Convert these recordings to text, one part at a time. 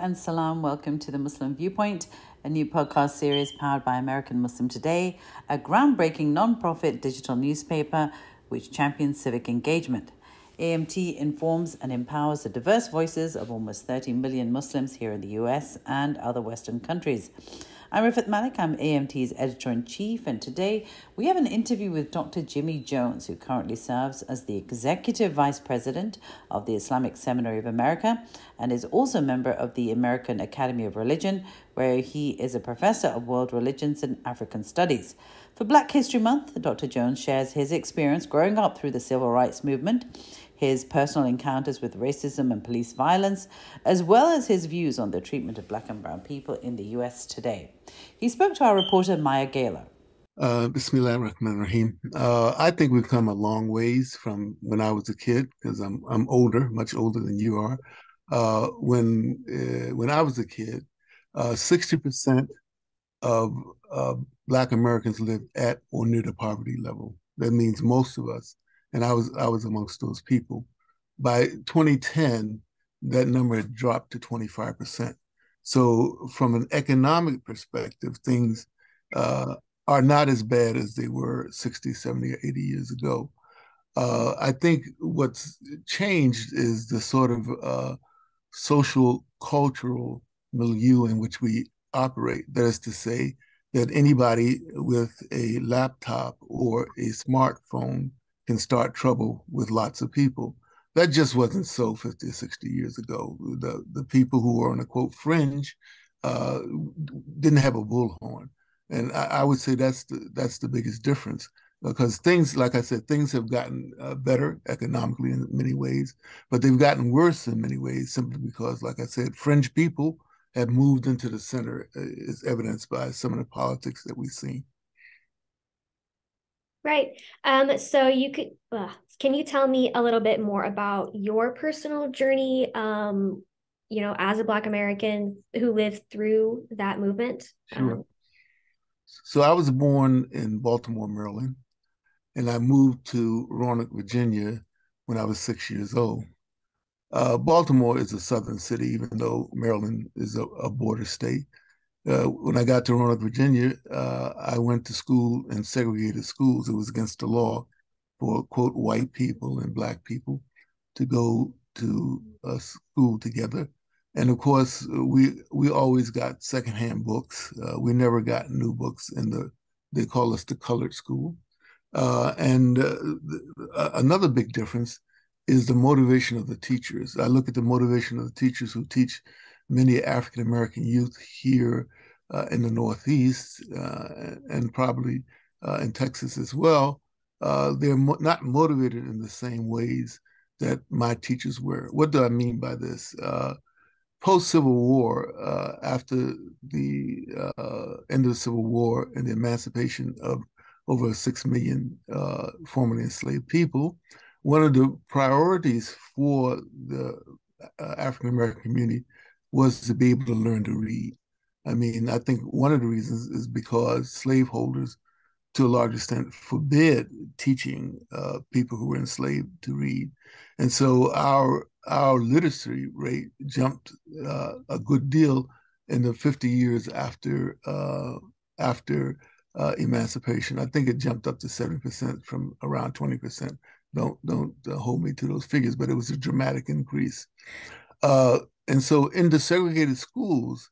and salam. Welcome to the Muslim Viewpoint, a new podcast series powered by American Muslim Today, a groundbreaking non-profit digital newspaper which champions civic engagement. AMT informs and empowers the diverse voices of almost 30 million Muslims here in the US and other Western countries. I'm Rifat Malik, I'm AMT's editor-in-chief, and today we have an interview with Dr. Jimmy Jones, who currently serves as the Executive Vice President of the Islamic Seminary of America and is also a member of the American Academy of Religion, where he is a professor of world religions and African studies. For Black History Month, Dr. Jones shares his experience growing up through the civil rights movement, his personal encounters with racism and police violence, as well as his views on the treatment of Black and brown people in the U.S. today. He spoke to our reporter, Maya Gayler. Bismillah ar-Rahman ar-Rahim. I think we've come a long ways from when I was a kid, because I'm older, much older than you are. When I was a kid, 60% of Black Americans lived at or near the poverty level. That means most of us, and I was amongst those people. By 2010, that number had dropped to 25%. So from an economic perspective, things are not as bad as they were 60, 70, or 80 years ago. I think what's changed is the sort of social, cultural milieu in which we operate. That is to say, that anybody with a laptop or a smartphone can start trouble with lots of people. That just wasn't so 50 or 60 years ago. The people who were on the quote fringe uh, didn't have a bullhorn. And I would say that's the biggest difference, because things, like I said, things have gotten better economically in many ways, but they've gotten worse in many ways simply because, like I said, fringe people have moved into the center, is evidenced by some of the politics that we've seen. Right. So can you tell me a little bit more about your personal journey, as a Black American who lived through that movement? Sure. So I was born in Baltimore, Maryland, and I moved to Roanoke, Virginia when I was 6 years old. Baltimore is a southern city, even though Maryland is a border state. When I got to Roanoke, Virginia, I went to school in segregated schools. It was against the law for, quote, white people and Black people to go to school together. And of course, we always got secondhand books. We never got new books they call us the colored school. Another big difference is the motivation of the teachers. I look at the motivation of the teachers who teach many African American youth here in the Northeast and probably in Texas as well. They're not motivated in the same ways that my teachers were. What do I mean by this? Post-Civil War, after the end of the Civil War and the emancipation of over 6 million formerly enslaved people, one of the priorities for the African American community was to be able to learn to read. I mean, I think one of the reasons is because slaveholders, to a large extent, forbid teaching people who were enslaved to read. And so our literacy rate jumped a good deal in the 50 years after emancipation. I think it jumped up to 7% from around 20%. Don't hold me to those figures, but it was a dramatic increase. And so in the segregated schools,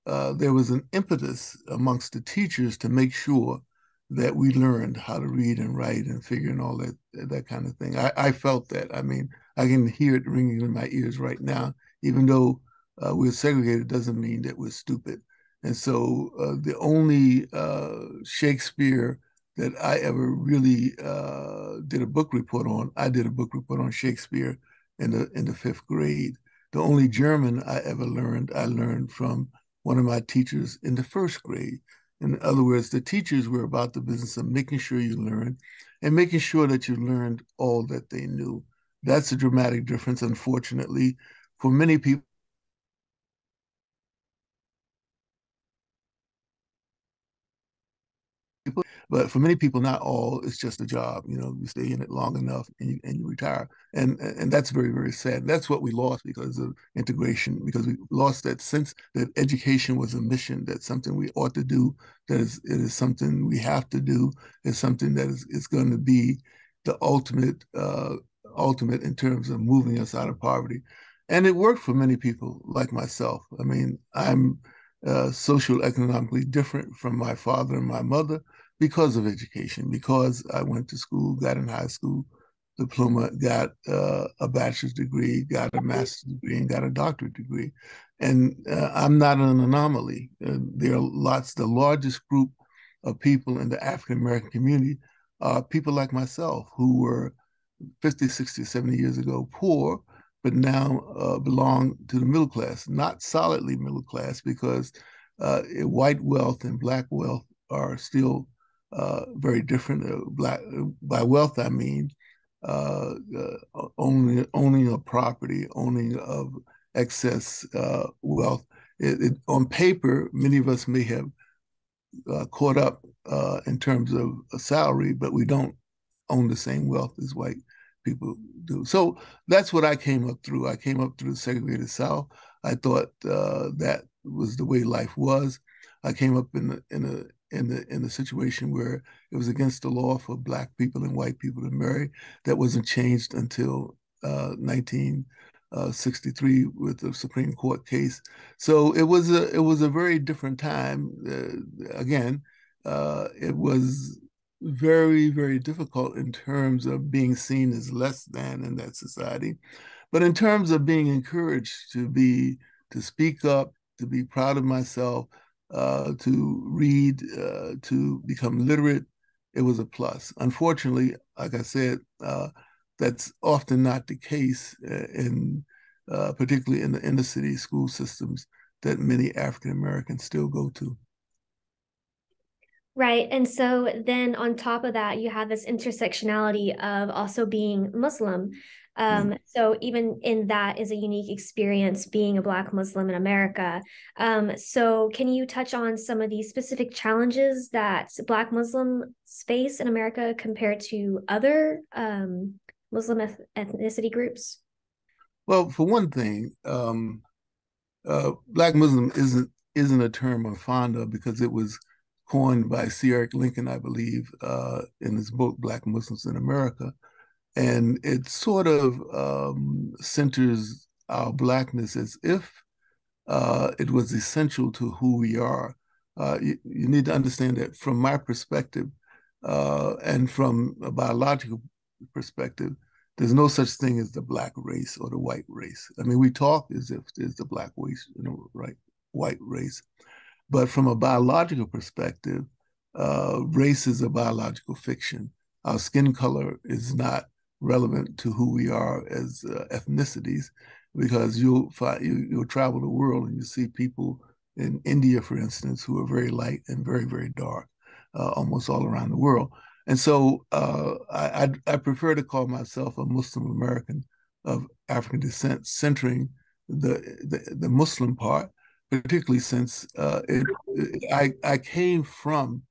there was an impetus amongst the teachers to make sure that we learned how to read and write and figure and all that kind of thing. I felt that. I mean, I can hear it ringing in my ears right now. Even though we're segregated, doesn't mean that we're stupid. And so the only Shakespeare that I ever really did a book report on, I did a book report on Shakespeare in the fifth grade. The only German I ever learned, I learned from one of my teachers in the first grade. In other words, the teachers were about the business of making sure you learned and making sure that you learned all that they knew. That's a dramatic difference, unfortunately, for many people. But for many people, not all, it's just a job. You stay in it long enough and you retire. And that's very, very sad. That's what we lost because of integration, because we lost that sense that education was a mission, that's something we ought to do, it is something we have to do, it's something that is going to be the ultimate in terms of moving us out of poverty. And it worked for many people like myself. I mean, I'm social economically different from my father and my mother because of education, because I went to school, got in high school diploma, got a bachelor's degree, got a master's degree, and got a doctorate degree. And I'm not an anomaly. There are lots, the largest group of people in the African American community are people like myself who were 50, 60, 70 years ago poor, but now belong to the middle class, not solidly middle class, because white wealth and black wealth are still very different. By wealth, I mean owning a property, owning of excess wealth. On paper, many of us may have caught up in terms of a salary, but we don't own the same wealth as white people do. So that's what I came up through. I came up through the segregated South. I thought that was the way life was. I came up in a situation where it was against the law for Black people and white people to marry. That wasn't changed until 1963 with the Supreme Court case. So it was a very different time. Again, it was very, very difficult in terms of being seen as less than in that society. But in terms of being encouraged to speak up, to be proud of myself, to read, to become literate, it was a plus. Unfortunately, like I said, that's often not the case particularly in the inner city school systems that many African Americans still go to. Right. And so then on top of that, you have this intersectionality of also being Muslim. So even in that is a unique experience being a Black Muslim in America. So can you touch on some of these specific challenges that Black Muslims face in America compared to other Muslim ethnicity groups? Well, for one thing, Black Muslim isn't a term I'm fond of because it was coined by C. Eric Lincoln, I believe, in his book Black Muslims in America, and it sort of centers our Blackness as if it was essential to who we are. You need to understand that from my perspective and from a biological perspective, there's no such thing as the Black race or the white race. I mean, we talk as if there's the Black race, right, white race. But from a biological perspective, race is a biological fiction. Our skin color is not relevant to who we are as ethnicities, because you'll travel the world and you see people in India, for instance, who are very light and very, very dark, almost all around the world. And so I prefer to call myself a Muslim American of African descent, centering the Muslim part, particularly since I came from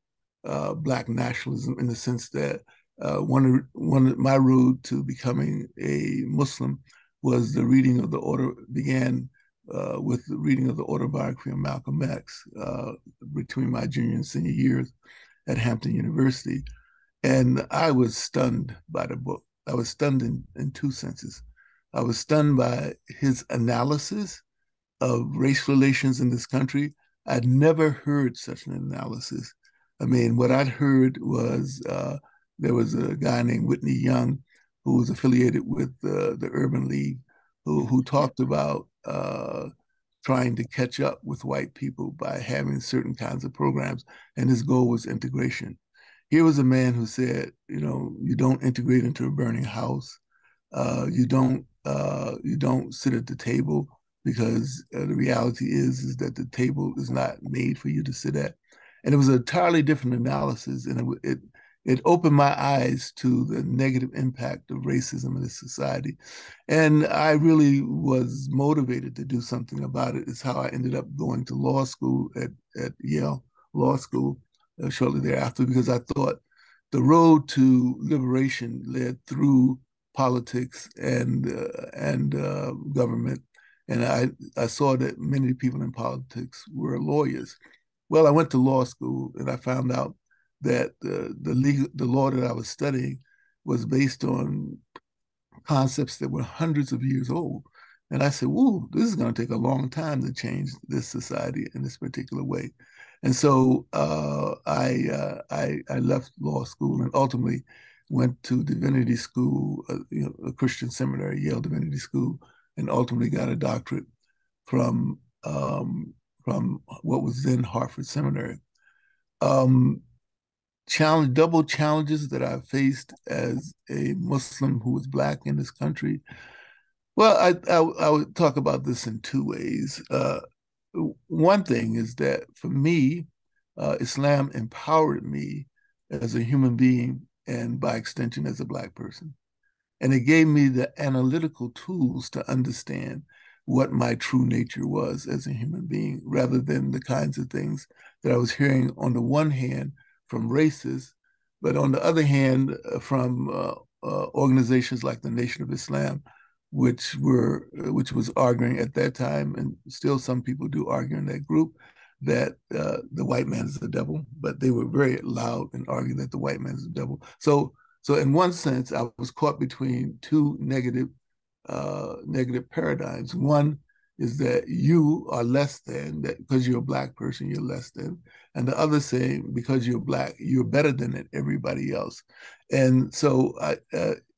Black nationalism in the sense that one of my road to becoming a Muslim was the reading of the order began with the reading of the autobiography of Malcolm X between my junior and senior years at Hampton University. And I was stunned by the book. I was stunned in two senses. I was stunned by his analysis of race relations in this country. I'd never heard such an analysis. I mean, what I'd heard was there was a guy named Whitney Young who was affiliated with the Urban League who talked about trying to catch up with white people by having certain kinds of programs, and his goal was integration. Here was a man who said, you don't integrate into a burning house. You don't sit at the table because the reality is that the table is not made for you to sit at. And it was an entirely different analysis, and it opened my eyes to the negative impact of racism in this society. And I really was motivated to do something about it. It's how I ended up going to law school at Yale Law School, shortly thereafter, because I thought the road to liberation led through politics and government, and I saw that many people in politics were lawyers. Well, I went to law school, and I found out that the law that I was studying was based on concepts that were hundreds of years old. And I said, "Whoa, this is going to take a long time to change this society in this particular way." And so I left law school and ultimately went to divinity school, a Christian seminary, Yale Divinity School, and ultimately got a doctorate from from what was then Harvard Seminary. Um, double challenges that I faced as a Muslim who was Black in this country. Well, I would talk about this in two ways. One thing is that for me, Islam empowered me as a human being and by extension as a Black person. And it gave me the analytical tools to understand what my true nature was as a human being, rather than the kinds of things that I was hearing on the one hand from racists, but on the other hand from organizations like the Nation of Islam, which was arguing at that time, and still some people do argue in that group, that the white man is the devil, but they were very loud in arguing that the white man is the devil. So in one sense, I was caught between two negative paradigms. One is that you are less than, that because you're a Black person, you're less than. And the other saying, because you're Black, you're better than everybody else. And so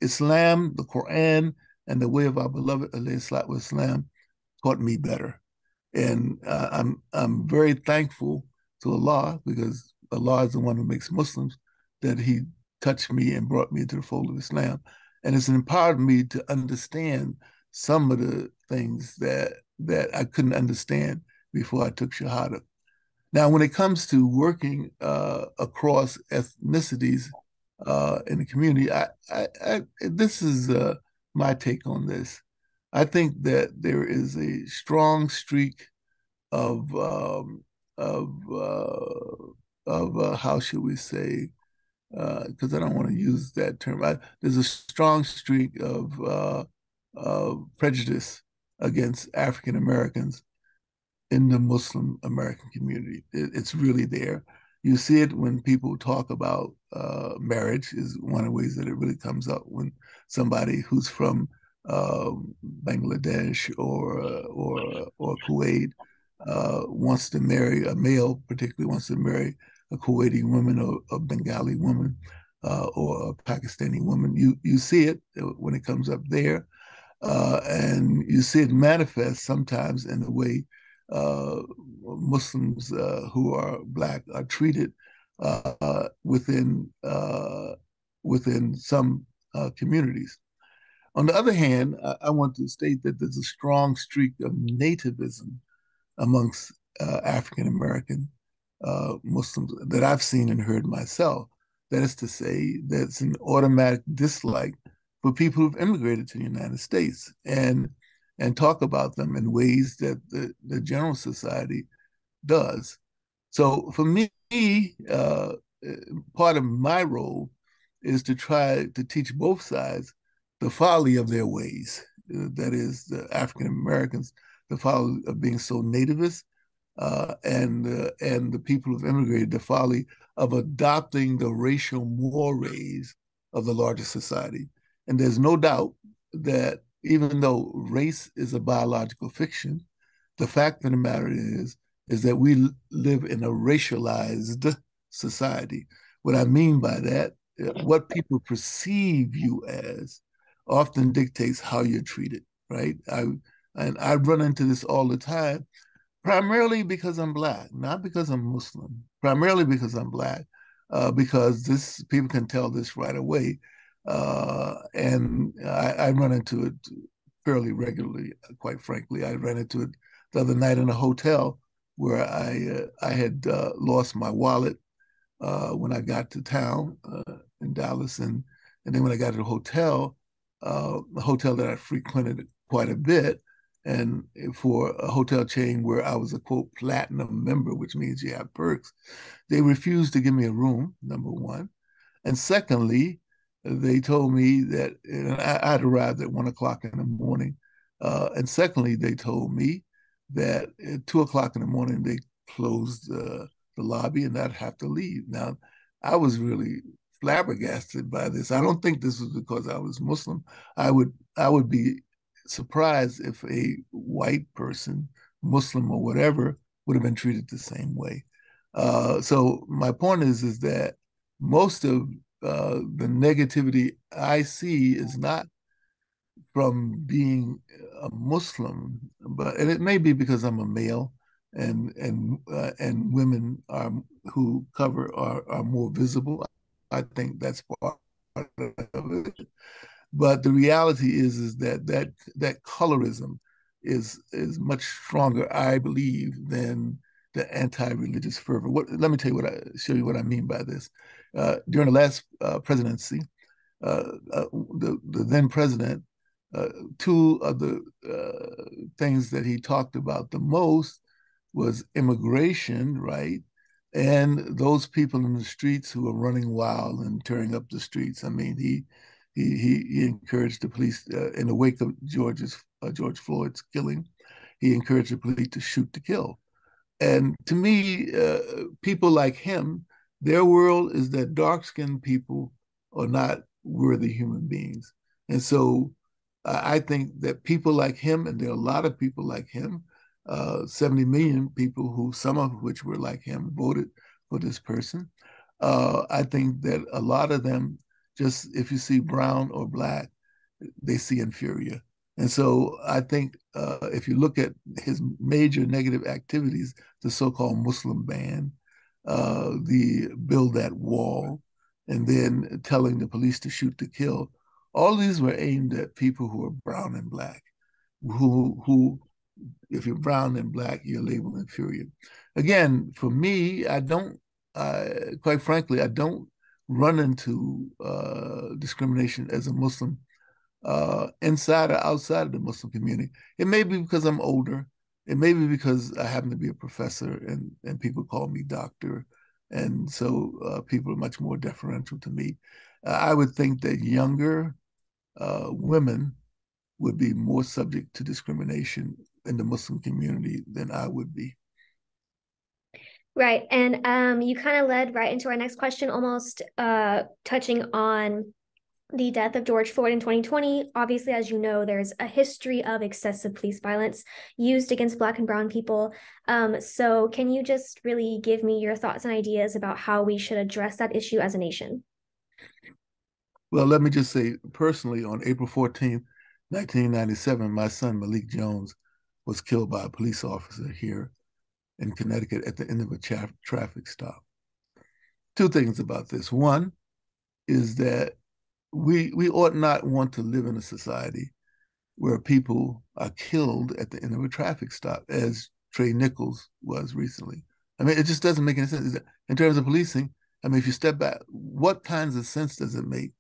Islam, the Quran, and the way of our beloved Islam taught me better. And I'm very thankful to Allah, because Allah is the one who makes Muslims, that He touched me and brought me into the fold of Islam. And it's empowered me to understand some of the things that I couldn't understand before I took Shahada. Now, when it comes to working across ethnicities in the community, this is my take on this. I think that there is a strong streak of of how should we say, because I don't want to use that term. There's a strong streak of prejudice against African Americans in the Muslim American community. It's really there. You see it when people talk about marriage, is one of the ways that it really comes up when somebody who's from Bangladesh or Kuwait wants to marry a male, particularly wants to marry a Kuwaiti woman or a Bengali woman or a Pakistani woman. You see it when it comes up there, and you see it manifest sometimes in the way Muslims who are Black are treated within some communities. On the other hand, I want to state that there's a strong streak of nativism amongst African American Muslims that I've seen and heard myself. That is to say, that's an automatic dislike for people who've immigrated to the United States, and talk about them in ways that the general society does. So for me, part of my role is to try to teach both sides the folly of their ways. That is, the African Americans, the folly of being so nativist, and the people who've immigrated, the folly of adopting the racial mores of the larger society. And there's no doubt that even though race is a biological fiction, the fact of the matter is that we live in a racialized society. What I mean by that, what people perceive you as often dictates how you're treated, right? I run into this all the time, primarily because I'm Black, not because I'm Muslim, primarily because I'm Black, because this people can tell this right away. And I run into it fairly regularly, quite frankly. I ran into it the other night in a hotel where I had lost my wallet when I got to town in Dallas, and then when I got to the hotel that I frequented quite a bit, and for a hotel chain where I was a quote platinum member, which means you have perks, they refused to give me a room, number one. And secondly, they told me that I had arrived at 1 o'clock in the morning. And secondly, they told me that at 2 o'clock in the morning, they closed the lobby and I'd have to leave. Now, I was really flabbergasted by this. I don't think this was because I was Muslim. I would be surprised if a white person, Muslim or whatever, would have been treated the same way. So my point is that most of the negativity I see is not from being a Muslim, and it may be because I'm a male, and women are who cover are more visible. I think that's part of it. But the reality is that colorism is much stronger, I believe, than the anti-religious fervor. Let me tell you show you what I mean by this. During the last presidency, the then president, two of the things that he talked about the most was immigration, right? And those people in the streets who are running wild and tearing up the streets. I mean, he encouraged the police in the wake of George Floyd's killing. He encouraged the police to shoot to kill. And to me, people like him, their world is that dark-skinned people are not worthy human beings. And so I think that people like him, and there are a lot of people like him, 70 million people who, some of which were like him, voted for this person. I think that a lot of them, just if you see brown or black, they see inferior. And so I think if you look at his major negative activities, the so-called Muslim ban, the build that wall, and then telling the police to shoot to kill, all these were aimed at people who are brown and black, who if you're brown and black, you're labeled inferior. Again, for me, quite frankly, I don't run into discrimination as a Muslim inside or outside of the Muslim community. It may be because I'm older. It may be because I happen to be a professor and people call me doctor. And so people are much more deferential to me. I would think that younger women would be more subject to discrimination in the Muslim community than I would be. Right. And you kind of led right into our next question, almost touching on the death of George Floyd in 2020. Obviously, as you know, there's a history of excessive police violence used against Black and brown people. So can you just really give me your thoughts and ideas about how we should address that issue as a nation? Well, let me just say personally, on April 14th, 1997, my son Malik Jones was killed by a police officer here in Connecticut at the end of a traffic stop. Two things about this. One is that we ought not want to live in a society where people are killed at the end of a traffic stop, as Trey Nichols was recently. I mean, it just doesn't make any sense. In terms of policing, I mean, if you step back, what kinds of sense does it make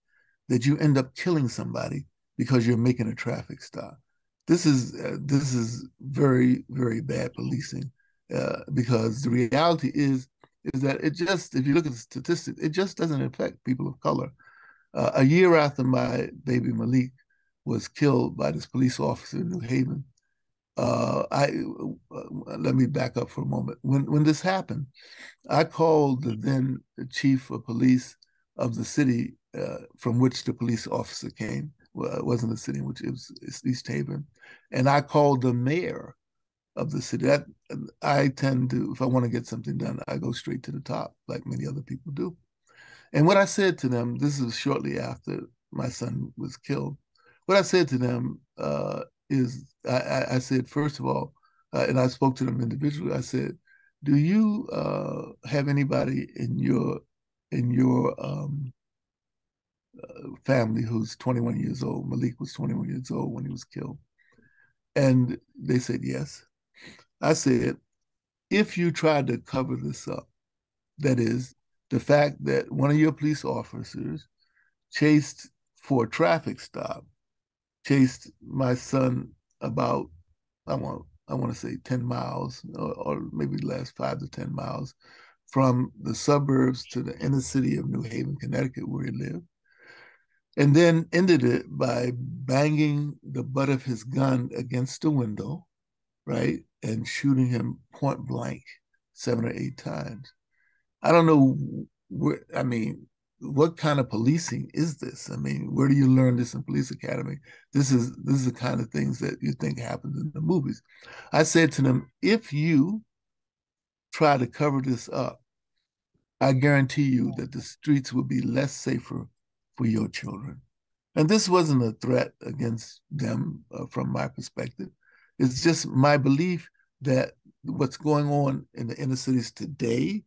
that you end up killing somebody because you're making a traffic stop? This is very, very bad policing because the reality is that it just, if you look at the statistics, it just doesn't affect people of color. A year after my baby Malik was killed by this police officer in New Haven, let me back up for a moment. When this happened, I called the then chief of police of the city from which the police officer came. Well, it wasn't the city in which it's East Haven, and I called the mayor of the city. I tend to, if I want to get something done, I go straight to the top, like many other people do. And what I said to them, this is shortly after my son was killed. What I said to them is, I said, first of all, and I spoke to them individually. I said, "Do you have anybody in your family who's 21 years old?" Malik was 21 years old when he was killed, and they said yes. I said, if you tried to cover this up, that is, the fact that one of your police officers chased for a traffic stop, chased my son about I want to say 10 miles or maybe less, 5 to 10 miles from the suburbs to the inner city of New Haven, Connecticut, where he lived, and then ended it by banging the butt of his gun against the window, right, and shooting him point blank 7 or 8 times. I don't know where, I mean, what kind of policing is this? I mean, where do you learn this in police academy? This is the kind of things that you think happens in the movies. I said to them, if you try to cover this up, I guarantee you that the streets will be less safer for your children. And this wasn't a threat against them from my perspective. It's just my belief that what's going on in the inner cities today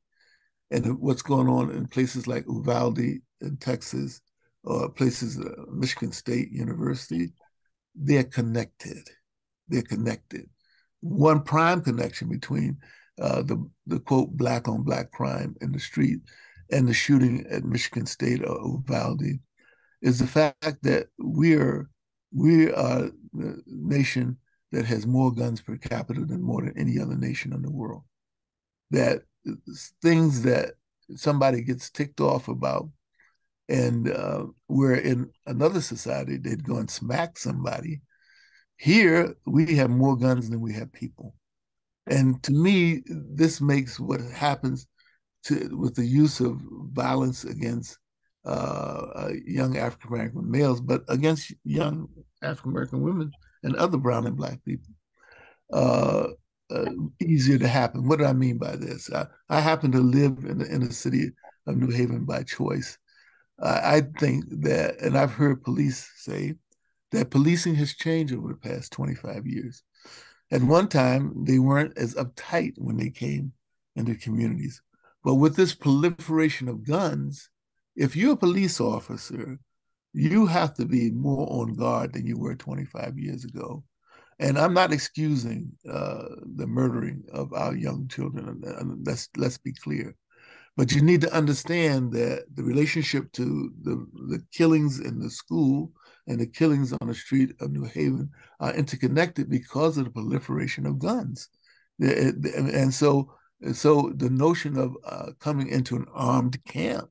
and what's going on in places like Uvalde in Texas or places, Michigan State University, they're connected. They're connected. One prime connection between the quote black on black crime in the street and the shooting at Michigan State or Uvalde is the fact that we are the nation that has more guns per capita than more than any other nation in the world. That things that somebody gets ticked off about, and where in another society they'd go and smack somebody. Here we have more guns than we have people, and to me, this makes what happens with the use of violence against young African American males, but against young African American women and other brown and black people, uh, uh, easier to happen. What do I mean by this? I happen to live in the inner city of New Haven by choice. I think that, and I've heard police say that policing has changed over the past 25 years. At one time, they weren't as uptight when they came into communities. But with this proliferation of guns, if you're a police officer, you have to be more on guard than you were 25 years ago. And I'm not excusing the murdering of our young children. Let's be clear. But you need to understand that the relationship to the killings in the school and the killings on the street of New Haven are interconnected because of the proliferation of guns. And so the notion of coming into an armed camp,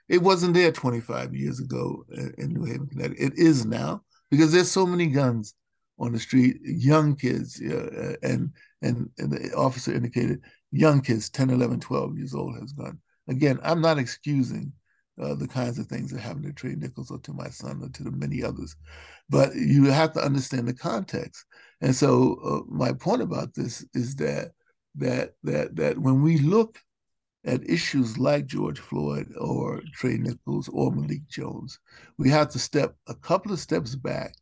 it wasn't there 25 years ago in New Haven, Connecticut. It is now because there's so many guns on the street, young kids, and the officer indicated young kids, 10, 11, 12 years old, has guns. Again, I'm not excusing the kinds of things that happened to Trey Nichols or to my son or to the many others, but you have to understand the context. And so my point about this is that when we look at issues like George Floyd or Trey Nichols or Malik Jones, we have to step a couple of steps back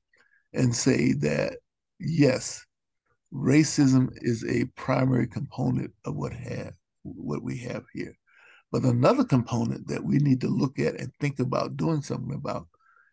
and say that yes, racism is a primary component of what we have here. But another component that we need to look at and think about doing something about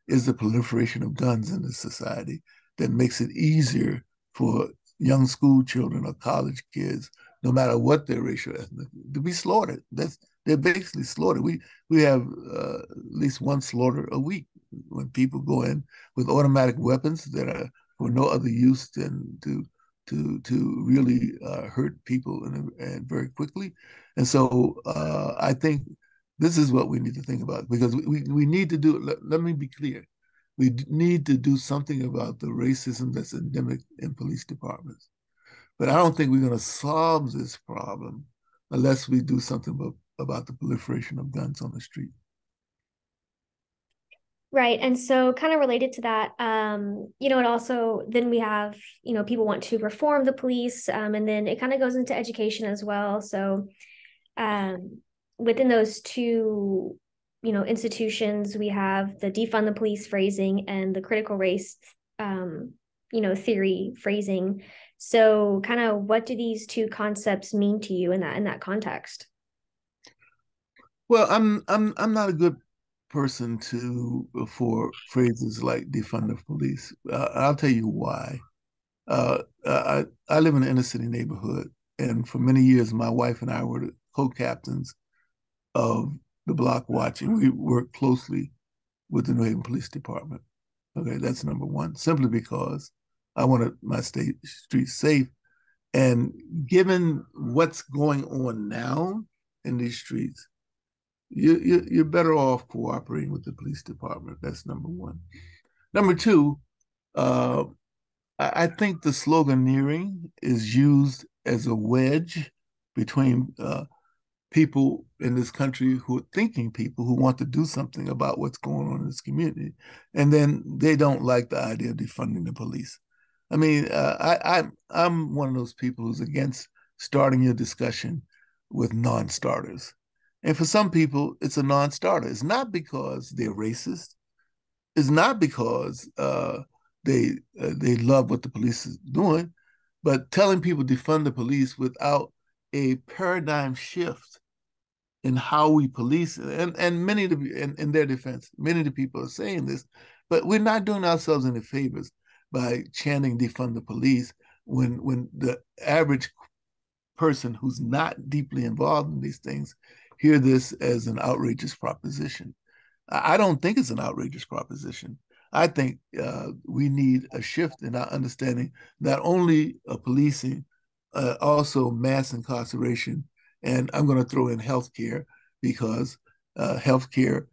is the proliferation of guns in this society that makes it easier for young school children or college kids, no matter what their racial ethnic, to be slaughtered. They're basically slaughtered. We have at least one slaughter a week when people go in with automatic weapons that are for no other use than to really hurt people and very quickly. And so I think this is what we need to think about because we need to do, let me be clear, we need to do something about the racism that's endemic in police departments. But I don't think we're going to solve this problem unless we do something about the proliferation of guns on the street. Right. And so kind of related to that, it also, then we have, people want to reform the police, and then it kind of goes into education as well. So within those two, institutions, we have the defund the police phrasing and the critical race, theory phrasing. So kind of what do these two concepts mean to you in that context? Well, I'm not a good person for phrases like defund the police. I'll tell you why. I live in an inner city neighborhood, and for many years, my wife and I were the co-captains of the block watch, and we worked closely with the New Haven Police Department. Okay, that's number one. Simply because I want my streets safe. And given what's going on now in these streets, you're better off cooperating with the police department. That's number one. Number two, uh, I think the sloganeering is used as a wedge between people in this country who are thinking people who want to do something about what's going on in this community, and then they don't like the idea of defunding the police. I mean, I'm one of those people who's against starting your discussion with non-starters, and for some people, it's a non-starter. It's not because they're racist. It's not because they love what the police is doing, but telling people defund the police without a paradigm shift in how we police, and many of the, in their defense, many of the people are saying this, but we're not doing ourselves any favors by chanting defund the police when the average person who's not deeply involved in these things hear this as an outrageous proposition. I don't think it's an outrageous proposition. I think we need a shift in our understanding, not only of policing, also mass incarceration. And I'm going to throw in healthcare because healthcare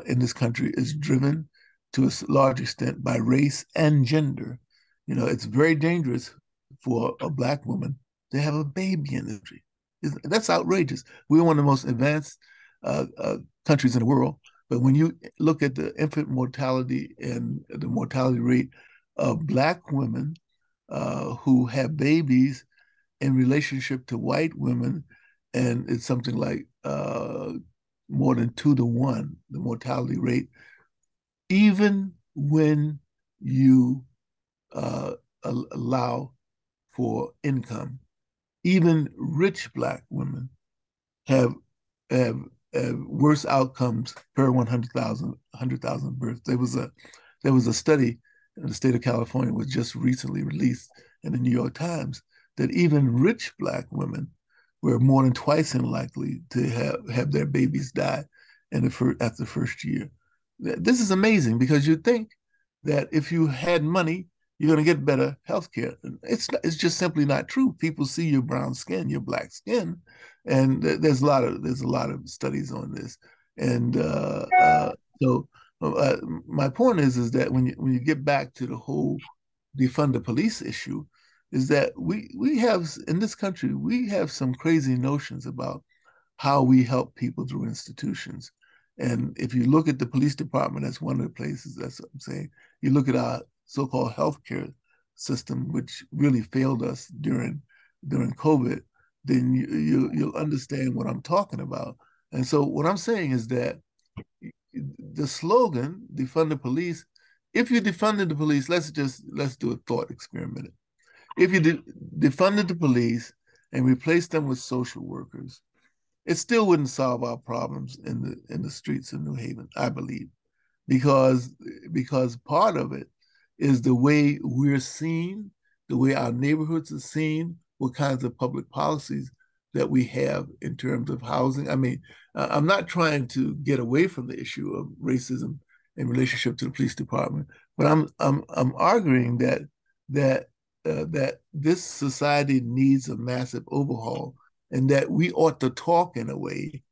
in this country is driven to a large extent by race and gender. You know, it's very dangerous for a Black woman to have a baby in this country. That's outrageous. We're one of the most advanced countries in the world. But when you look at the infant mortality and the mortality rate of Black women who have babies in relationship to white women, and it's something like more than 2 to 1, the mortality rate, even when you allow for income, even rich Black women have have worse outcomes per 100,000 births. There was a study in the state of California was just recently released in the New York Times that even rich Black women were more than twice as likely to have their babies die after the first year. This is amazing because you think that if you had money, you're going to get better health care. It's just simply not true. People see your brown skin, your Black skin, and there's a lot of studies on this. And so my point is that when you get back to the whole defund the police issue, is that we have in this country we have some crazy notions about how we help people through institutions. And if you look at the police department, that's one of the places. That's what I'm saying. You look at our so-called healthcare system, which really failed us during COVID, then you'll understand what I'm talking about. And so what I'm saying is that the slogan "defund the police," if you defunded the police, let's do a thought experiment. If you defunded the police and replaced them with social workers, it still wouldn't solve our problems in the streets of New Haven, I believe, because part of it is the way we're seen, the way our neighborhoods are seen, what kinds of public policies that we have in terms of housing. I mean, I'm not trying to get away from the issue of racism in relationship to the police department, but I'm arguing that this society needs a massive overhaul, and that we ought to talk in a way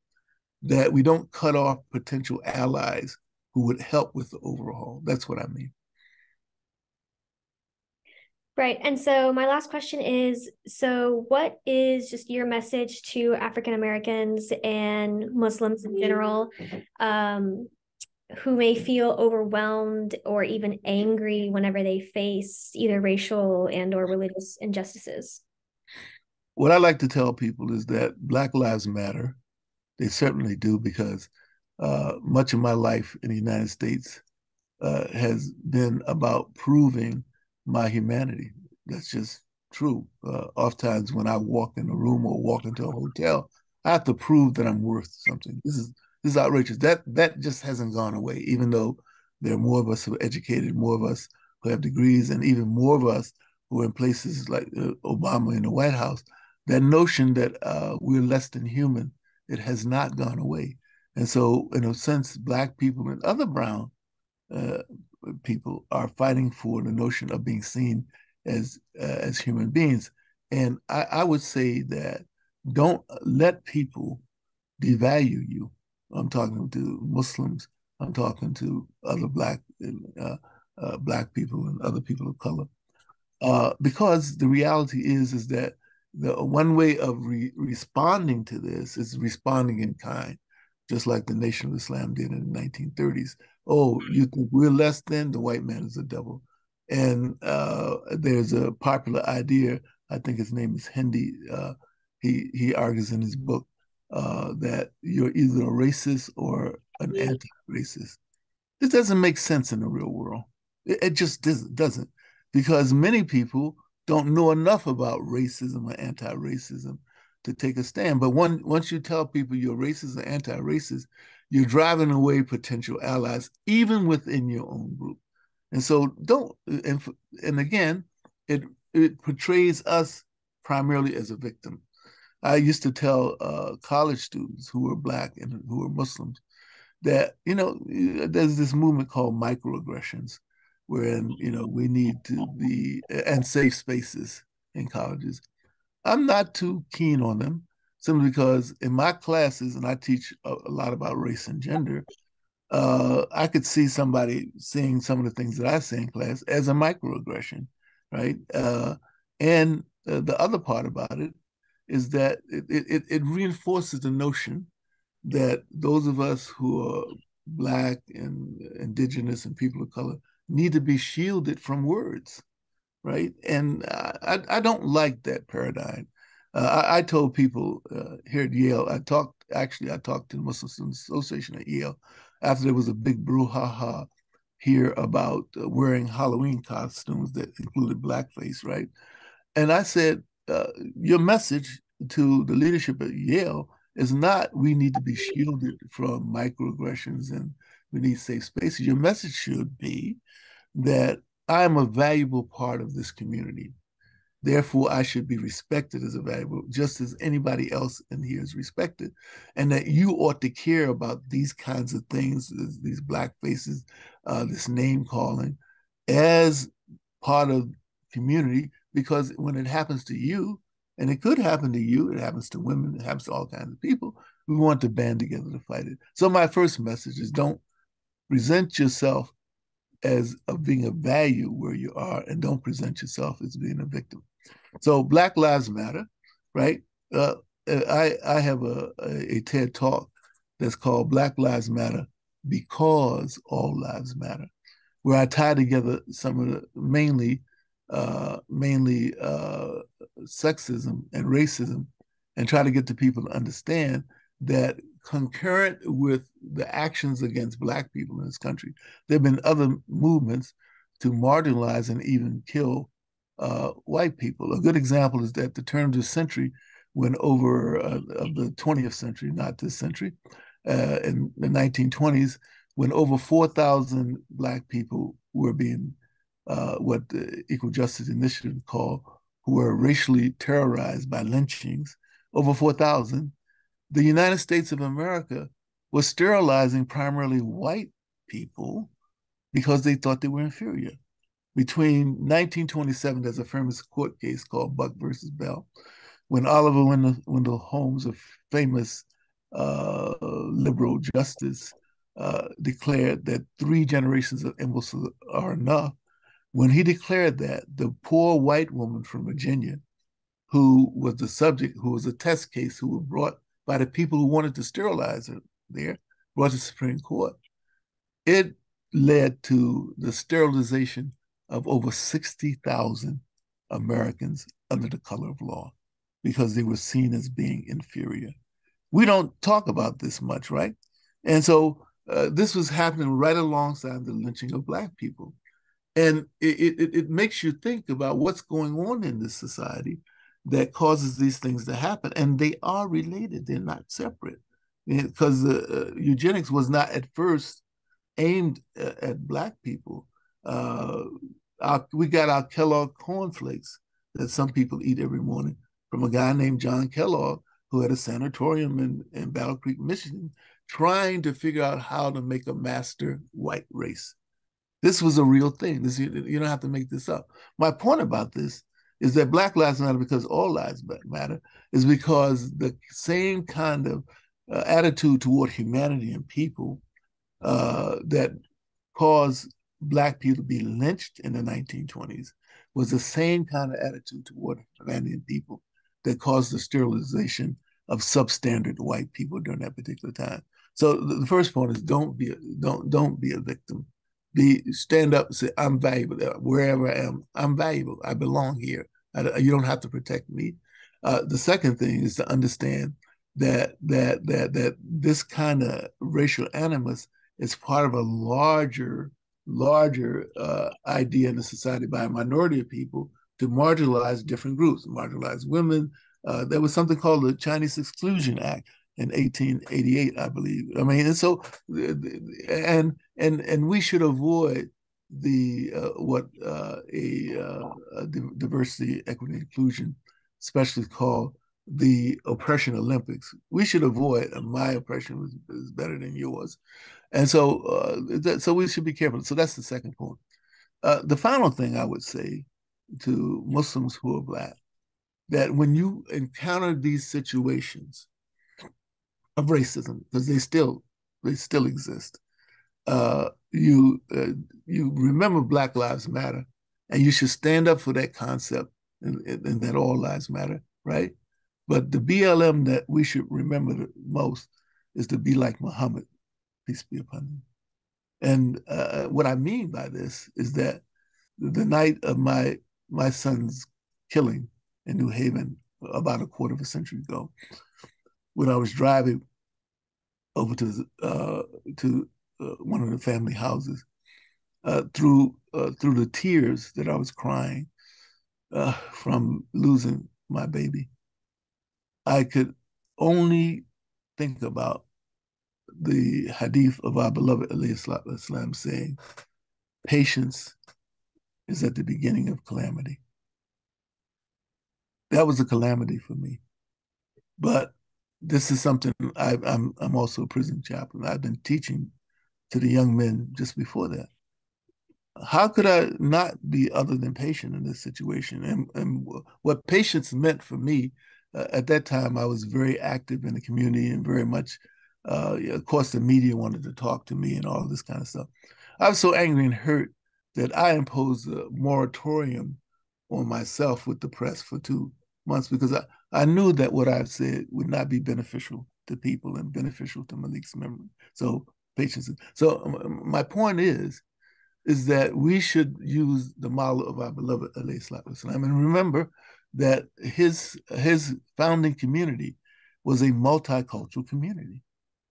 that we don't cut off potential allies who would help with the overhaul. That's what I mean. Right. And so my last question is, so what is just your message to African Americans and Muslims in general, who may feel overwhelmed or even angry whenever they face either racial and or religious injustices? What I like to tell people is that Black Lives Matter. They certainly do, because much of my life in the United States has been about proving my humanity. That's just true. Oftentimes when I walk in a room or walk into a hotel, I have to prove that I'm worth something. This is outrageous. That just hasn't gone away, even though there are more of us who are educated, more of us who have degrees, and even more of us who are in places like Obama in the White House. That notion that we're less than human, it has not gone away. And so, in a sense, Black people and other brown people are fighting for the notion of being seen as human beings. And I would say that don't let people devalue you. I'm talking to Muslims. I'm talking to other black people and other people of color. Because the reality is that the one way of responding to this is responding in kind, just like the Nation of Islam did in the 1930s. Oh, you think we're less than? The white man is the devil. And there's a popular idea, I think his name is Hindi. He argues in his book that you're either a racist or an anti-racist. This doesn't make sense in the real world. It just doesn't, because many people don't know enough about racism or anti-racism to take a stand. But once you tell people you're racist or anti-racist, you're driving away potential allies, even within your own group. And so don't, and again, it portrays us primarily as a victim. I used to tell college students who were black and who were Muslims that, there's this movement called microaggressions, wherein, we need to be, and safe spaces in colleges. I'm not too keen on them, simply because in my classes, and I teach a lot about race and gender, I could see somebody seeing some of the things that I say in class as a microaggression, right? And the other part about it is that it reinforces the notion that those of us who are Black and indigenous and people of color need to be shielded from words, right? And I don't like that paradigm. I told people here at Yale, I talked to the Muslim Students Association at Yale after there was a big brouhaha here about wearing Halloween costumes that included blackface, right? And I said, your message to the leadership at Yale is not we need to be shielded from microaggressions and we need safe spaces. Your message should be that I am a valuable part of this community. Therefore, I should be respected as a valuable, just as anybody else in here is respected. And that you ought to care about these kinds of things, these black faces, this name calling, as part of community, because when it happens to you, and it could happen to you, it happens to women, it happens to all kinds of people, we want to band together to fight it. So my first message is don't present yourself as of being a value where you are, and don't present yourself as being a victim. So Black Lives Matter, right? I have a TED talk that's called Black Lives Matter because all lives matter, where I tie together some of the mainly sexism and racism, and try to get the people to understand that concurrent with the actions against Black people in this country, there have been other movements to marginalize and even kill white people. A good example is that the turn of the century, when over of the 20th century, not this century, in the 1920s, when over 4,000 Black people were being what the Equal Justice Initiative called, who were racially terrorized by lynchings, over 4,000, the United States of America was sterilizing primarily white people because they thought they were inferior. Between 1927, there's a famous court case called Buck versus Bell, when Oliver Wendell Holmes, a famous liberal justice, declared that 3 generations of imbeciles are enough. When he declared that, the poor white woman from Virginia, who was the subject, who was a test case, who was brought by the people who wanted to sterilize her there, brought to the Supreme Court, it led to the sterilization of over 60,000 Americans under the color of law because they were seen as being inferior. We don't talk about this much, right? And so this was happening right alongside the lynching of Black people. And it makes you think about what's going on in this society that causes these things to happen. And they are related, they're not separate. Because eugenics was not at first aimed at Black people. We got our Kellogg cornflakes that some people eat every morning from a guy named John Kellogg, who had a sanatorium in Battle Creek, Michigan, trying to figure out how to make a master white race. This was a real thing. You don't have to make this up. My point about this is that Black Lives Matter because all lives matter is because the same kind of attitude toward humanity and people that caused Black people to be lynched in the 1920s was the same kind of attitude toward humanity and people that caused the sterilization of substandard white people during that particular time. So the first point is don't be a victim. Stand up and say, I'm valuable. Wherever I am, I'm valuable. I belong here. You don't have to protect me. The second thing is to understand that this kind of racial animus is part of a larger idea in the society by a minority of people to marginalize different groups, marginalize women. There was something called the Chinese Exclusion Act in 1888, I believe. I mean, and so, and we should avoid the what a diversity, equity, inclusion specialists call the oppression Olympics. We should avoid. My oppression is better than yours, and so we should be careful. So that's the second point. The final thing I would say to Muslims who are Black, that when you encounter these situations of racism, because they still exist, you remember Black Lives Matter, and you should stand up for that concept and that all lives matter, right? But the BLM that we should remember the most is to be like Muhammad, peace be upon him. And what I mean by this is that the night of my son's killing in New Haven about a quarter of a century ago, when I was driving over to one of the family houses, through the tears that I was crying from losing my baby, I could only think about the hadith of our beloved Islam saying, patience is at the beginning of calamity. That was a calamity for me. But this is something I'm also a prison chaplain. I've been teaching to the young men just before that. How could I not be other than patient in this situation? And what patience meant for me, at that time, I was very active in the community and very much, of course, the media wanted to talk to me and all of this kind of stuff. I was so angry and hurt that I imposed a moratorium on myself with the press for 2 months because I knew that what I said would not be beneficial to people and beneficial to Malik's memory. So patience. So my point is that we should use the model of our beloved alayhi salatu wasalam. And remember that his founding community was a multicultural community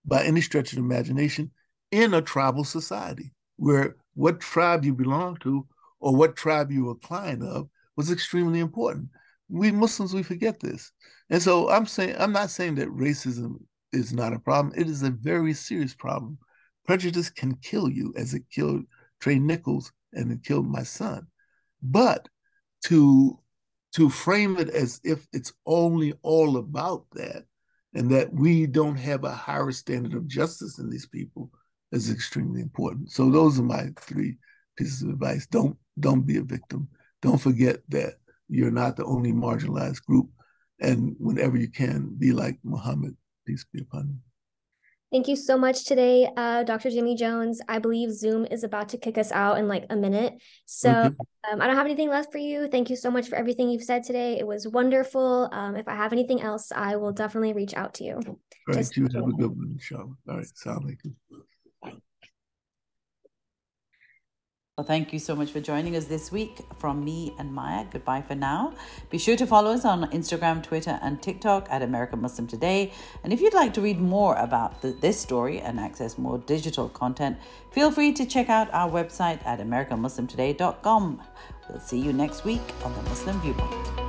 by any stretch of the imagination in a tribal society where what tribe you belong to or what tribe you were a client of was extremely important. We Muslims, we forget this. And so I'm not saying that racism is not a problem. It is a very serious problem. Prejudice can kill you, as it killed Trey Nichols and it killed my son. But to frame it as if it's only all about that and that we don't have a higher standard of justice in these people is extremely important. So those are my 3 pieces of advice. Don't be a victim. Don't forget that you're not the only marginalized group. And whenever you can, be like Muhammad, peace be upon him. Thank you so much today, Dr. Jimmy Jones. I believe Zoom is about to kick us out in like a minute. So Okay. I don't have anything left for you. Thank you so much for everything you've said today. It was wonderful. If I have anything else, I will definitely reach out to you. All right, you have a good one, inshallah. All right, assalamu alaikum. Well, thank you so much for joining us this week. From me and Maya, goodbye for now. Be sure to follow us on Instagram, Twitter, and TikTok at American Muslim Today. And if you'd like to read more about this story and access more digital content, feel free to check out our website at AmericanMuslimToday.com. We'll see you next week on the Muslim Viewpoint.